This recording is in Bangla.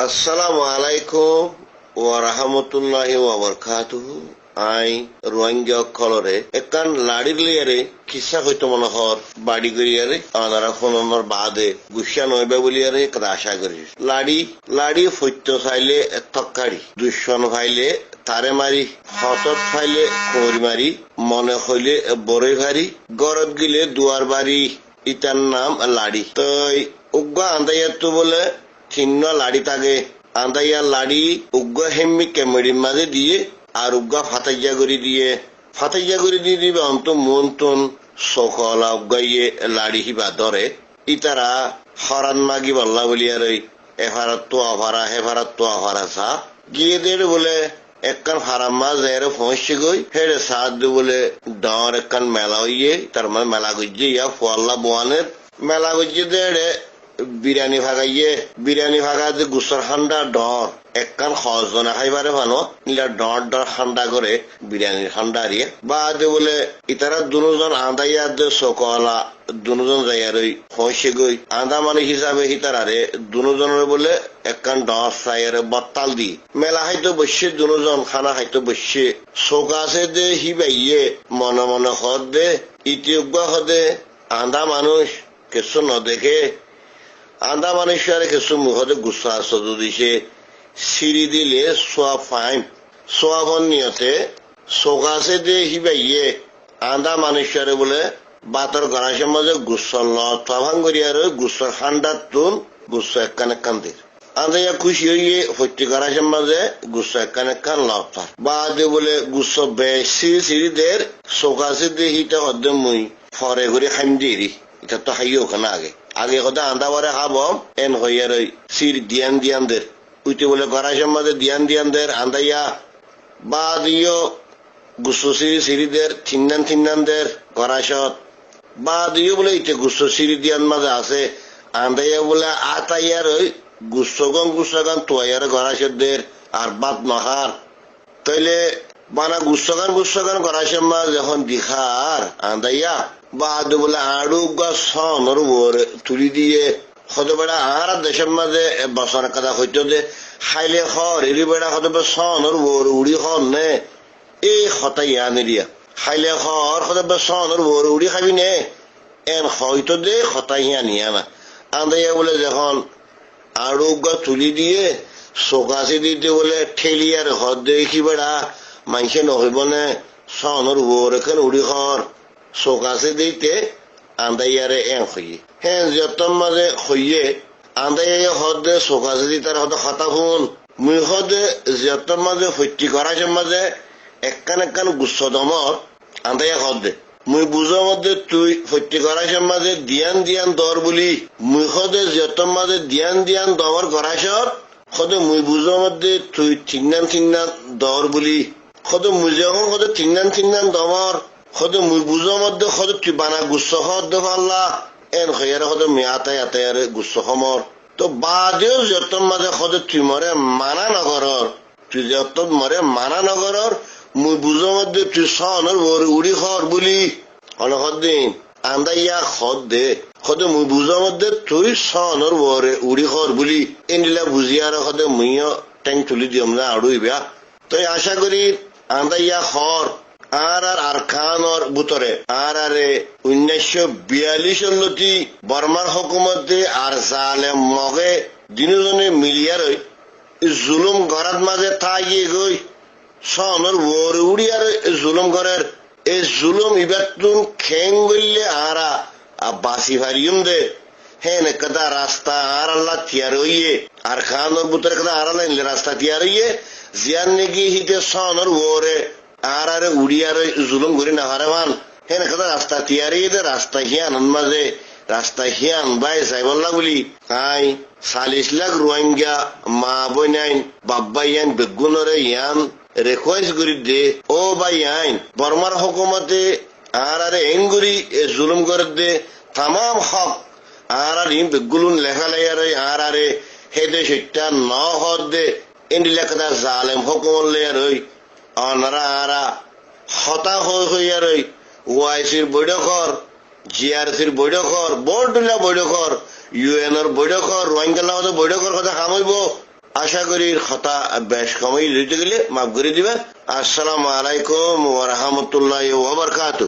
আসসালামু আলাইকুম ওয়া রাহমাতুল্লাহি ওয়া বারাকাতুহু। আই রোহিঙ্গা কলরে একান লাড়ির লিয়ারে কিসা হইতো মনে হর বাড়ি করিয়ারে আনারা ফোনর বাদে গুসা নইবে বলিয়ারে একটা আশা করি। লাড়ি ফৈত্য চাইলে তক্কারি দুশ্মন ফাইলে তারে মারি হতত ফাইলে কোর মারি মনে হইলে বড়ই ভারি গরত গিলে দুয়ার বাড়ি ইটার নাম লাড়ি। তো উগ্র আন্দাইয়াতো বলে চিহ্ন লাড়ি থাকে আন্দাইয়া লাড়ি উগ্র হেম্মি কেমড়ির মাঝে দিয়ে আর উগ্গা ফাতাইয়া করে দিয়ে দিবে অন্ত মন টন সকলা উগ্গাইয়ে লাড়ি হিবা ধরে ইতারা হরান মাগি বল্লা বলিয়ার এফারাত তো আভারা হেফারাত তো আভারা সা গিয়ে দের বলে একখান হারাম মাছ এর পৌঁছে গই হেরে সাদ বলে ডর একখান মেলা হইয়ে তার মানে মেলা গজ্জে ইয়া ফোয়াল্লা বোয়ানের মেলা গজ্জে দেড়ে বিরিয়ানি ভাগা যে গুসর হান্ডা ডর একখান সজনা খাইবারে ভানো নিলা ডর হান্ডা করে বিরিয়ানির হান্ডা আরিয়ে বা বলে ইতারা দুজন আন্দাইয়া যে সকলা দুজন যাইয়ার পৌঁছে গই আন্দা মানে হিসাবে হিতারারে দুজনের বলে একখান ডর সাইয়ারে বত্তাল দি মেলা হাইতো বসে দুজন খানা হাইতো বসে শোক আছে দে হিবাইয়ে মনে মনে হদ দে ইতিউগ্য হদে আন্দা মানুষ কিছু নদেখে আন্দা মানুষের কিছু মুখতে গুসা সদু দিছে সিঁড়ি দিলে সোয়াফন নিয়তে সোকাশে দিয়ে হিবাইয়ে আন্দা মানুষের বলে বাতর গণাশের মাঝে গুসর লাভাং করিয়ার গুসর হান্ডার তুন গুসো একখান দিয়ে আন্দা ইয়া খুশি হইয়ে হত্যি গণাশের মাঝে গুসো একখান লাভার বা বলে গুসো বেশি সিঁড়িদের সোকাশে দিয়ে হিটা হদ্দে মুই ফরে করে খাইম দিয়ে এটা তো হাইও ওখানে আগে কথা আন্দা বারে খাব এন হইয়ার ওই সির দিয়ানদের উইতে বলে গড়াইশের মাঝে দিয়ানদের আন্দাইয়া বা দিও গুসো সিঁড়িদের থিন্নানদের গড়াইশত বা দিও বলে ইতে গুসো সিঁড়ি দিয়ান মাঝে আছে আন্দাইয়া বলে আতাইয়ার ওই গুসগন তোয়াইয়ার গড়াইশদের আর বাদ নহার তাইলে বানা গুসগান গড়াইশের মাঝ যখন দিখার আন্দাইয়া বা বলে আড়ু গর তুলি দিয়ে হতে বেড়া আর দেশের মাঝে বসন কাদা হইতো যে খাইলে হর এরি বেড়া হতে সনর বোর উড়ি হর নে এই হতাই আনিরিয়া খাইলে হর হতে সনর বোর উড়ি খাবি নে এন হয়তো দে হতাই আনিয়া না আন্দাইয়া বলে যখন আড়ু তুলি দিয়ে চোকাশি দিতে বলে ঠেলিয়ার হর দেখি বেড়া মাইসে নহইব নে সনর বোর এখানে উড়ি হর চোকাশে দিতে আন্দাইয়ারে এন হইয়ে হ্যাঁ যতন মাঝে হইয়ে আন্দাইয়া হদে চোকাশে দি তার হদে হতা শুন মুই হদে যতন মাঝে হত্যি করাছেন মাঝে একখান গুচ্ছ দমর আন্দাইয়া হদে মুই বুঝোর মধ্যে তুই হত্যি করাছেন মাঝে দিয়ান দর বলি মুই হদে যতন মাঝে দিয়ান দমর করাছর হদে মুই বুঝোর মধ্যে তুই ঠিকনান দর বলি হদে মুই যখন হদে ঠিকনান দমর হদে মুই বুঝোর মধ্যে হদে তুই বানা গুচ্ছ হদে পাল্লা এন হইয়ারে হদে আতায়ারে গুচ্ছ সমর তো বাদেও যতন মাঝে হদে তুই মরে মানা নগরর মুই বুঝোর মধ্যে তুই সনর উড়ি হর বলি হদিন আন্দাইয়া হদ দে হদে মুই বুঝোর মধ্যে তুই সনর উড়ি হর বলি এনিলা বুঝিয়ার হদে মুইও ট্যাং তুলি দিম না আড়ুইবা তো আশা করি আন্দাইয়া হর আর খানর বুতরে আরে 1942 বর্মার হুকুমতে আর জালেম মগে দিনজনে মিলিয়ার জুলুম ঘরাত মাঝে থাইয়ে গই সনর ওর উড়িয়ার জুলুম ঘরের এই জুলুম ইবাতুন খেং বললে আরা বাসি ভারিয়ম দে হেন কদা রাস্তা আর আল্লাহ তিয়ার হইয়ে আর খানর বুতরে কদা আর আল্লাহ রাস্তা তিয়ার হইয়ে জিয়ান নেগি হিতে সনর ওরে আরে উড়িয়ার জুলুম ঘুরি না হারেমান হেন কথা রাস্তা তিয়ারি রাস্তা হিয়ান মাঝে রাস্তা হিয়ান বাই সাইবল্লা বলি হাই 40 লাখ রোহিঙ্গা মা বইনাইন বাব্বাইয়ান বেগুনরে ইয়ান রিকোয়েস্ট করি দে ও ভাই আইন বর্মার হুকুমতে আরে এঙ্গুরি জুলুম করে দে তাম হক আর বেগুলুন লেখা লাইয়ারে আরে হেদে সেটা ন হদ দে এন্ডি লেখা জালেম হুকুম লেয়ার অনারা হতা হইয়ার ওআইসির বৈঠকর জিআরসির বৈঠকর বোর্ডুলা বৈঠকর ইউএনর বৈঠকর রোহিঙ্গা বৈঠকর কথা কামাইব আশা করি কথা বেশ কমই দিতে গেলে মাফ করে দিবা। আসসালামু আলাইকুম ওয়া রাহমাতুল্লাহি ওয়া বারাকাতুহু।